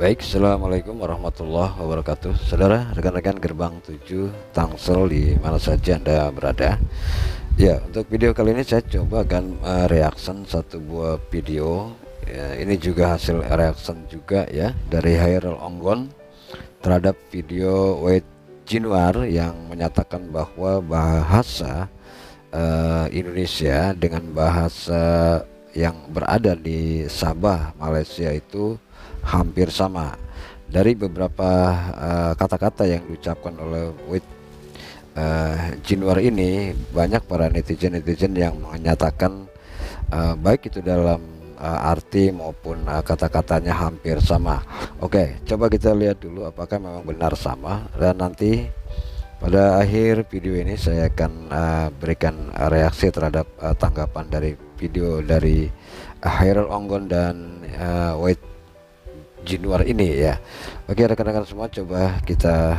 Baik, Assalamualaikum warahmatullahi wabarakatuh. Saudara, rekan-rekan Gerbang 7 Tangsel di mana saja Anda berada. Ya, untuk video kali ini saya coba akan reaction satu buah video. Ya, ini juga hasil reaction juga ya dari Hairul Onggon terhadap video Wade Jinwar yang menyatakan bahwa bahasa Indonesia dengan bahasa yang berada di Sabah, Malaysia itu hampir sama. Dari beberapa kata-kata yang diucapkan oleh Wade Jinwar ini, banyak para netizen yang menyatakan baik itu dalam arti maupun kata-katanya hampir sama. Oke, coba kita lihat dulu apakah memang benar sama, dan nanti pada akhir video ini saya akan berikan reaksi terhadap tanggapan dari video dari Hairul Onggon dan Wade Jinwar ini ya. Oke rekan-rekan semua, coba kita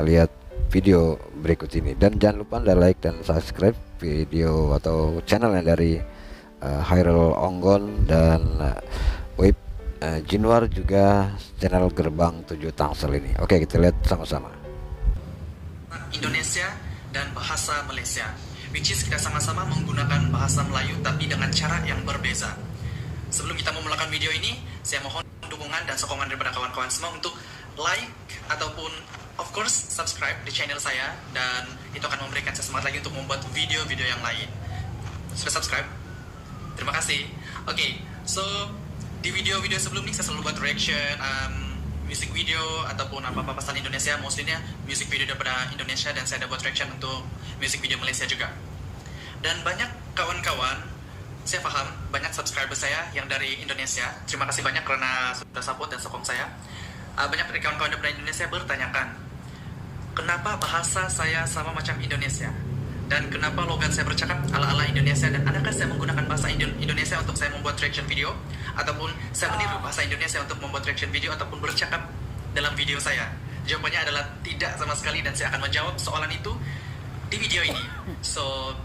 lihat video berikut ini, dan jangan lupa Anda like dan subscribe video atau channelnya dari Hairul Onggon dan Wade Jinwar, juga channel Gerbang 7 Tangsel ini. Oke, kita lihat sama-sama. Indonesia dan bahasa Malaysia, which is kita sama-sama menggunakan bahasa Melayu tapi dengan cara yang berbeza. Sebelum kita memulakan video ini, saya mohon dukungan dan sokongan daripada kawan-kawan semua untuk like ataupun of course subscribe di channel saya, dan itu akan memberikan saya semangat lagi untuk membuat video-video yang lain. Sudah subscribe? Terima kasih. Oke, so di video-video sebelum ini saya selalu buat reaction music video ataupun apa-apa pasal Indonesia, mostly-nya music video daripada Indonesia, dan saya ada buat reaction untuk music video Malaysia juga. Dan banyak kawan-kawan, saya paham banyak subscriber saya yang dari Indonesia. Terima kasih banyak karena sudah support dan sokong saya. Banyak dari kawan-kawan dari Indonesia bertanyakan, kenapa bahasa saya sama macam Indonesia? Dan kenapa logat saya bercakap ala-ala Indonesia? Dan adakah saya menggunakan bahasa Indonesia untuk saya membuat reaction video? Ataupun saya meniru bahasa Indonesia untuk membuat reaction video ataupun bercakap dalam video saya? Jawabannya adalah tidak sama sekali, dan saya akan menjawab soalan itu di video ini. So,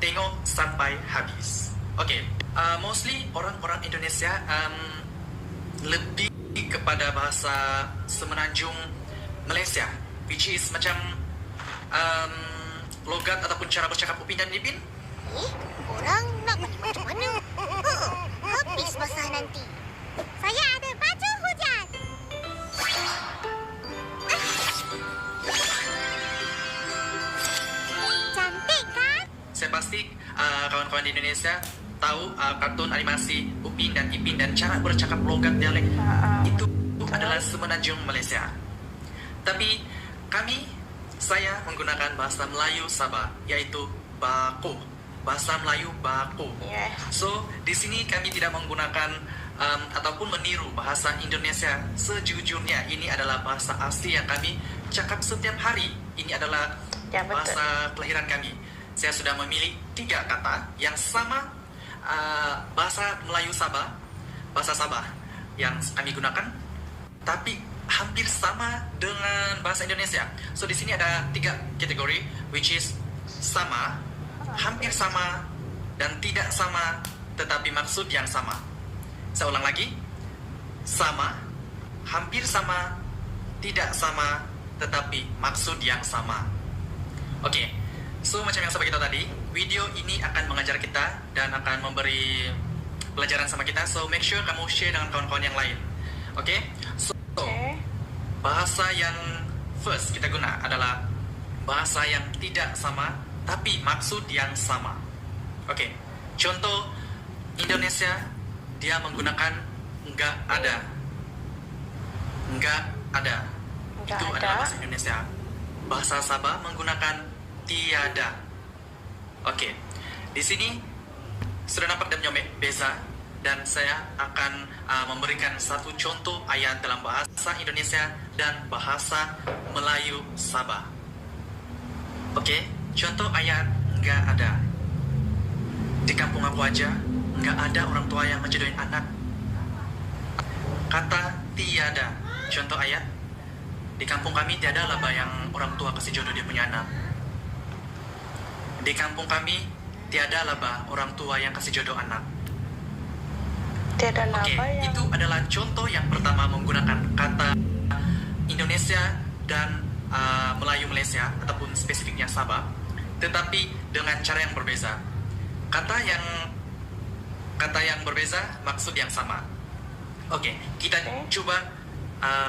tengok sampai habis. Oke, mostly orang-orang Indonesia lebih kepada bahasa Semenanjung Malaysia, which is macam logat ataupun cara bercakap Upin dan Ipin. Orang nak pergi macam mana? Habis basah nanti. Saya ada baju hujan. Cantik kan? Saya pasti kawan-kawan di Indonesia tahu kartun animasi Upin dan Ipin, dan cara bercakap logat dialek itu adalah Semenanjung Malaysia. Tapi saya menggunakan bahasa Melayu Sabah, yaitu Bako. Bahasa Melayu Bako. So, di sini kami tidak menggunakan ataupun meniru bahasa Indonesia. Sejujurnya ini adalah bahasa asli yang kami cakap setiap hari. Ini adalah bahasa kelahiran kami. Saya sudah memilih 3 kata yang sama, bahasa Melayu Sabah, bahasa Sabah yang kami gunakan, tapi hampir sama dengan bahasa Indonesia. So di sini ada 3 kategori, which is sama, hampir sama, dan tidak sama tetapi maksud yang sama. Saya ulang lagi, sama, hampir sama, tidak sama tetapi maksud yang sama. Oke, so macam yang saya beritahu tadi, video ini akan mengajar kita dan akan memberi pelajaran sama kita. So make sure kamu share dengan kawan-kawan yang lain. Oke, so bahasa yang first kita guna adalah bahasa yang tidak sama tapi maksud yang sama. Oke, contoh Indonesia, dia menggunakan enggak ada. Enggak ada. Itu adalah bahasa Indonesia. Bahasa Sabah menggunakan tiada. Oke, di sini sudah nampak dan nyomek beza, dan saya akan memberikan satu contoh ayat dalam bahasa Indonesia dan bahasa Melayu Sabah. Oke, contoh ayat enggak ada. Di kampung aku aja enggak ada orang tua yang menjodohin anak. Kata tiada, contoh ayat. Di kampung kami tiada laba yang orang tua kasih jodoh dia punya anak. Di kampung kami tiada laba orang tua yang kasih jodoh anak. Tiada Oke, nama yang itu adalah contoh yang pertama menggunakan kata Indonesia dan Melayu Malaysia ataupun spesifiknya Sabah, tetapi dengan cara yang berbeza. Kata yang berbeza, maksud yang sama. Oke, kita coba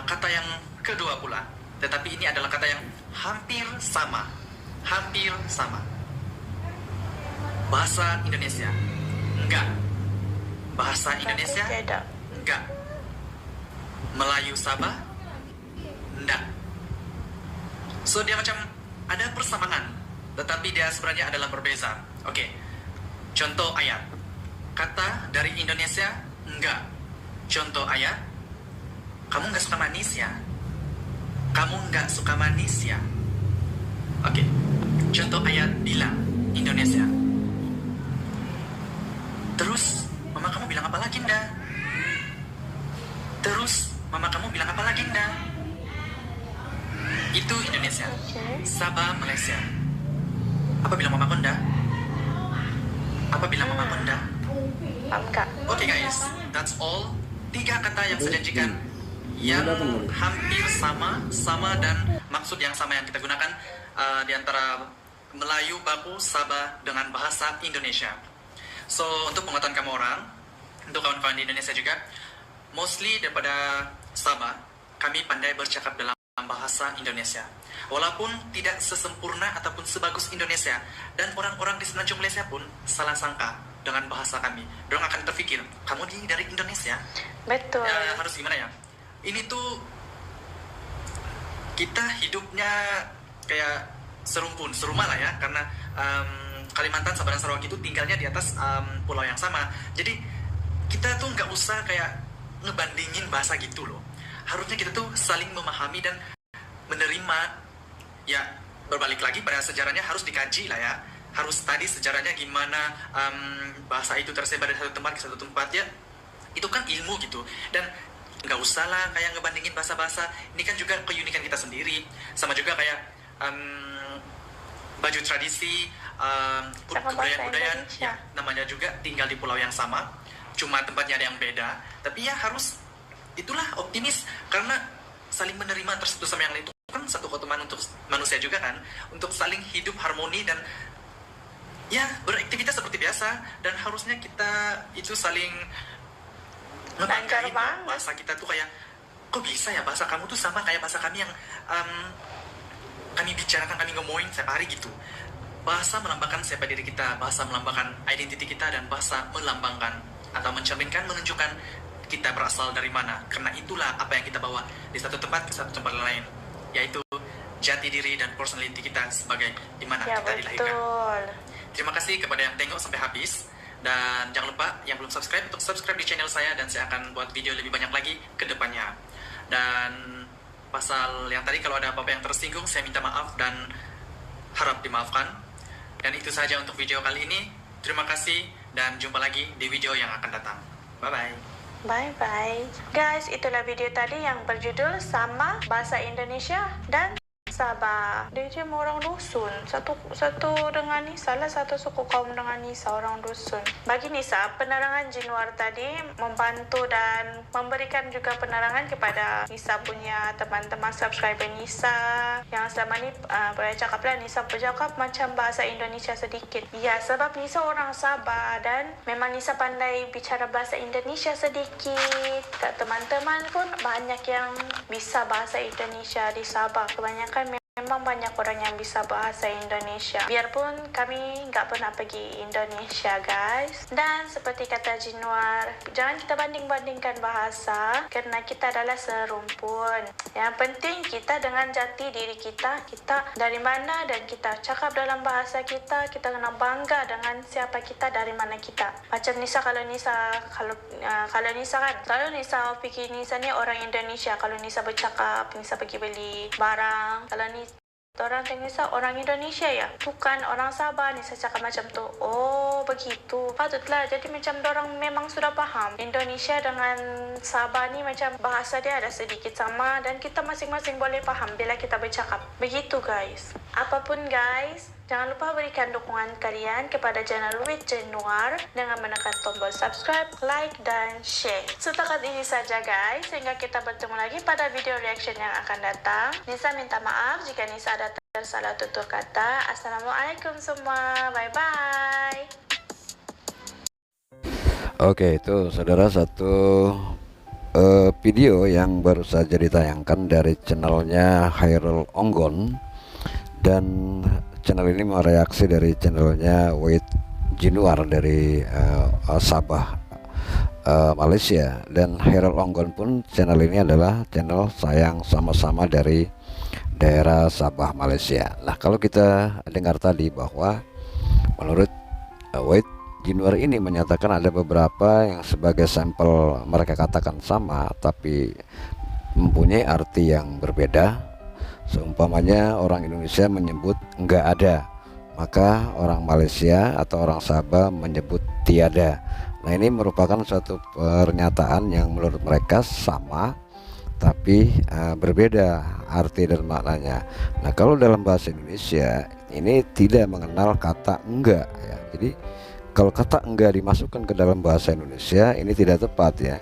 kata yang kedua pula, tetapi ini adalah kata yang hampir sama. Hampir sama. Bahasa Indonesia. Enggak. Bahasa Indonesia. tiada. Enggak. Melayu Sabah. Enggak. So dia macam ada persamaan, tetapi dia sebenarnya adalah berbeza. Oke. Contoh ayat. Kata dari Indonesia enggak. Contoh ayat. Kamu enggak suka manis ya? Kamu enggak suka manis ya? Oke. Contoh ayat bilang Indonesia. Terus mama kamu bilang apa lagi, Nda? Terus mama kamu bilang apa lagi, Nda? Itu Indonesia. Sabah, Malaysia. Apa bilang mama Nda? Apa bilang mama Nda? Enggak. Oke guys, that's all. 3 kata yang saya janjikan yang hampir sama dan maksud yang sama yang kita gunakan di antara Melayu baku Sabah dengan bahasa Indonesia. So, untuk pengetahuan kamu orang, untuk kawan-kawan di Indonesia juga, mostly daripada Sabah, kami pandai bercakap dalam bahasa Indonesia. Walaupun tidak sesempurna ataupun sebagus Indonesia, dan orang-orang di Semenanjung Malaysia pun salah sangka dengan bahasa kami. Mereka akan terfikir, kamu dari Indonesia? Betul. Ya, harus gimana ya? Ini tuh kita hidupnya kayak serumah lah ya, karena Kalimantan, Sabah dan Sarawak itu tinggalnya di atas pulau yang sama. Jadi kita tuh nggak usah kayak ngebandingin bahasa gitu loh. Harusnya kita tuh saling memahami dan menerima. Ya berbalik lagi pada sejarahnya harus dikaji lah ya. Harus tadi sejarahnya gimana bahasa itu tersebar dari satu tempat ke satu tempat ya. Itu kan ilmu gitu. Dan nggak usah lah kayak ngebandingin bahasa-bahasa. Ini kan juga keunikan kita sendiri. Sama juga kayak baju tradisi, kebudayaan-budayaan ya, namanya juga tinggal di pulau yang sama, cuma tempatnya ada yang beda, tapi ya harus itulah optimis, karena saling menerima satu sama yang lain itu kan satu keutamaan untuk manusia juga kan, untuk saling hidup harmoni dan ya beraktivitas seperti biasa. Dan harusnya kita itu saling ngebanggain bahasa kita tuh kayak, kok bisa ya bahasa kamu tuh sama kayak bahasa kami yang kami bicarakan, kami ngomongin setiap hari gitu. Bahasa melambangkan siapa diri kita, bahasa melambangkan identiti kita, dan bahasa melambangkan atau mencerminkan, menunjukkan kita berasal dari mana. Karena itulah apa yang kita bawa di satu tempat ke satu tempat lain, yaitu jati diri dan personality kita sebagai dimana ya, kita dilahirkan. Betul. Terima kasih kepada yang tengok sampai habis. Dan jangan lupa yang belum subscribe untuk subscribe di channel saya, dan saya akan buat video lebih banyak lagi ke depannya. Dan pasal yang tadi kalau ada apa-apa yang tersinggung, saya minta maaf dan harap dimaafkan. Dan itu saja untuk video kali ini. Terima kasih dan jumpa lagi di video yang akan datang. Bye-bye. Bye-bye. Guys, itulah video tadi yang berjudul sama bahasa Indonesia dan Sabah. Dia cuma orang dusun. Satu dengan Nisa lah, satu suku kaum dengan Nisa, orang dusun. Bagi Nisa, penerangan Jinwar tadi membantu dan memberikan juga penerangan kepada Nisa punya teman-teman subscriber Nisa yang selama ni boleh cakap lah, Nisa bercakap macam bahasa Indonesia sedikit. Ya, sebab Nisa orang Sabah dan memang Nisa pandai bicara bahasa Indonesia sedikit. Teman-teman pun banyak yang bisa bahasa Indonesia di Sabah. Kebanyakan memang banyak orang yang bisa bahasa Indonesia. Biarpun kami nggak pernah pergi Indonesia, guys. Dan seperti kata Jinwar, jangan kita banding-bandingkan bahasa, karena kita adalah serumpun. Yang penting kita dengan jati diri kita dari mana, dan kita cakap dalam bahasa kita kena bangga dengan siapa kita, dari mana kita. Macam Nisa, kalau Nisa kan, kalau Nisa fikir Nisa ni orang Indonesia, kalau Nisa bercakap, Nisa pergi beli barang, kalau orang tengok Nisa orang Indonesia ya, bukan orang Sabah. Nisa cakap macam tu. Oh begitu, patutlah. Jadi macam orang memang sudah faham Indonesia dengan Sabah ni macam bahasa dia ada sedikit sama, dan kita masing-masing boleh faham bila kita bercakap. Begitu guys. Apapun guys, Jangan lupa berikan dukungan kalian kepada channel Wit Januar dengan menekan tombol subscribe, like, dan share. Setakat ini saja guys, sehingga kita bertemu lagi pada video reaction yang akan datang. Nisa minta maaf jika Nisa ada tersalah tutur kata. Assalamualaikum semua, bye-bye. Oke, itu saudara satu video yang baru saja ditayangkan dari channelnya Hairul Onggon, dan channel ini mereaksi dari channelnya Wit Januar dari Sabah, Malaysia. Dan Hairul Onggon pun channel ini adalah channel sayang sama-sama dari daerah Sabah, Malaysia. Nah, kalau kita dengar tadi bahwa menurut Wit Januar ini menyatakan ada beberapa yang sebagai sampel mereka katakan sama tapi mempunyai arti yang berbeda. Seumpamanya orang Indonesia menyebut enggak ada, maka orang Malaysia atau orang Sabah menyebut tiada. Nah, ini merupakan suatu pernyataan yang menurut mereka sama tapi berbeda arti dan maknanya. Nah, kalau dalam bahasa Indonesia ini tidak mengenal kata enggak ya. Jadi kalau kata enggak dimasukkan ke dalam bahasa Indonesia ini tidak tepat ya.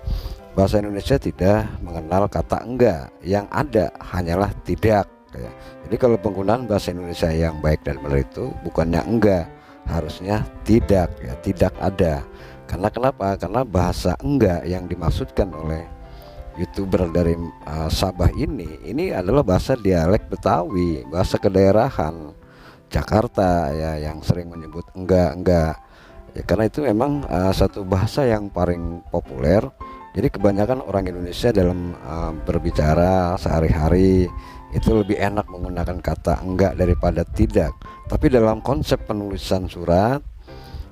Bahasa Indonesia tidak mengenal kata enggak, yang ada hanyalah tidak ya. Jadi kalau penggunaan bahasa Indonesia yang baik dan benar itu bukannya enggak, harusnya tidak ya, tidak ada. Karena kenapa? Karena bahasa enggak yang dimaksudkan oleh YouTuber dari Sabah ini adalah bahasa dialek Betawi, bahasa kedaerahan Jakarta ya, yang sering menyebut enggak ya, karena itu memang satu bahasa yang paling populer. Jadi kebanyakan orang Indonesia dalam berbicara sehari-hari itu lebih enak menggunakan kata enggak daripada tidak. Tapi dalam konsep penulisan surat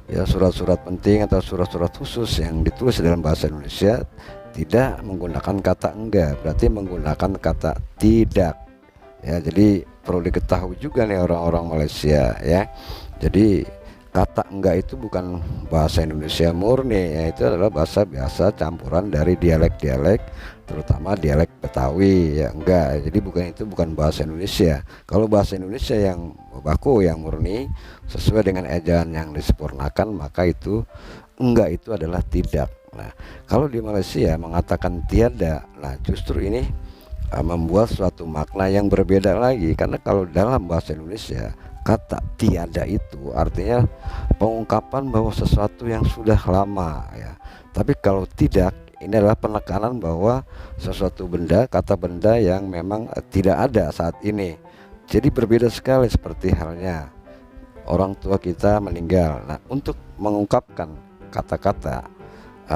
ya, surat-surat penting atau surat-surat khusus yang ditulis dalam bahasa Indonesia tidak menggunakan kata enggak, berarti menggunakan kata tidak ya. Jadi perlu diketahui juga nih orang-orang Malaysia ya. Jadi kata enggak itu bukan bahasa Indonesia murni ya, itu adalah bahasa biasa campuran dari dialek-dialek, terutama dialek Betawi ya, enggak. Jadi bukan bahasa Indonesia. Kalau bahasa Indonesia yang baku, yang murni sesuai dengan ejaan yang disempurnakan, maka itu enggak itu adalah tidak. Nah, kalau di Malaysia mengatakan tiada, nah justru ini membuat suatu makna yang berbeda lagi. Karena kalau dalam bahasa Indonesia kata tiada itu artinya pengungkapan bahwa sesuatu yang sudah lama ya. Tapi kalau tidak, ini adalah penekanan bahwa sesuatu benda, kata benda yang memang tidak ada saat ini. Jadi berbeda sekali, seperti halnya orang tua kita meninggal. Nah, untuk mengungkapkan kata-kata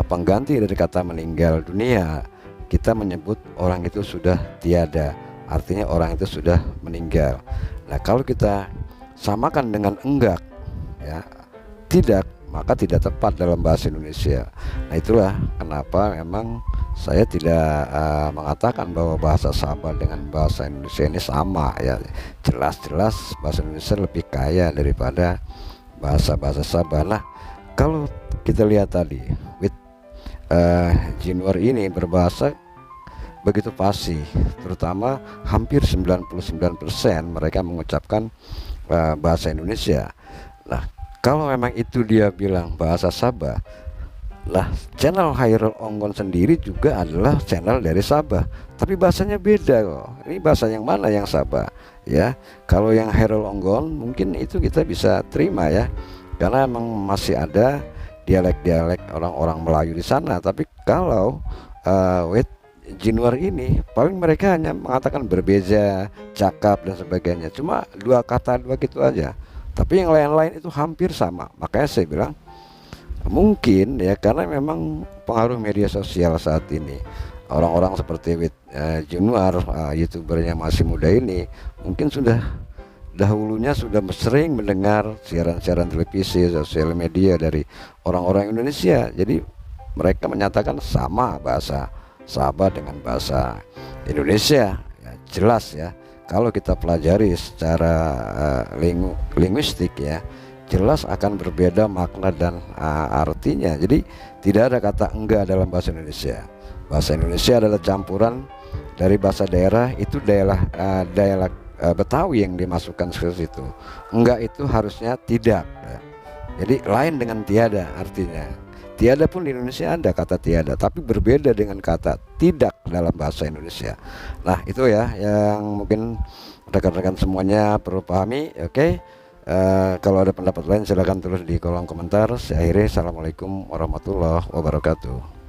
pengganti dari kata meninggal dunia, kita menyebut orang itu sudah tiada, artinya orang itu sudah meninggal. Nah, kalau kita samakan dengan enggak ya, tidak, maka tidak tepat dalam bahasa Indonesia. Nah, itulah kenapa memang saya tidak mengatakan bahwa bahasa Sabah dengan bahasa Indonesia ini sama ya. Jelas-jelas bahasa Indonesia lebih kaya daripada bahasa-bahasa Sabah. Nah, kalau kita lihat tadi Wit Januar ini berbahasa begitu fasih, terutama hampir 99% mereka mengucapkan bahasa Indonesia. Nah, kalau memang itu dia bilang bahasa Sabah, lah channel Hairul Onggon sendiri juga adalah channel dari Sabah, tapi bahasanya beda kok. Ini bahasa yang mana yang Sabah ya? Kalau yang Hairul Onggon mungkin itu kita bisa terima ya, karena memang masih ada dialek-dialek orang-orang Melayu di sana. Tapi kalau Wit Januar ini paling mereka hanya mengatakan berbeza, cakap dan sebagainya, cuma dua kata dua gitu aja. Tapi yang lain-lain itu hampir sama. Makanya saya bilang mungkin ya, karena memang pengaruh media sosial saat ini, orang-orang seperti Wit Januar, youtubernya masih muda ini, mungkin sudah dahulunya sudah sering mendengar siaran-siaran televisi, sosial media dari orang-orang Indonesia. Jadi mereka menyatakan sama bahasa Sabah dengan bahasa Indonesia ya, jelas ya. Kalau kita pelajari secara linguistik ya, jelas akan berbeda makna dan artinya. Jadi tidak ada kata enggak dalam bahasa Indonesia. Bahasa Indonesia adalah campuran dari bahasa daerah, itu Betawi yang dimasukkan ke situ. Enggak itu harusnya tidak ya. Jadi lain dengan tiada artinya. Tiada pun di Indonesia ada kata tiada, tapi berbeda dengan kata tidak dalam bahasa Indonesia. Nah itu ya yang mungkin rekan-rekan semuanya perlu pahami. Oke. Kalau ada pendapat lain silahkan tulis di kolom komentar. Saya akhiri, assalamualaikum warahmatullahi wabarakatuh.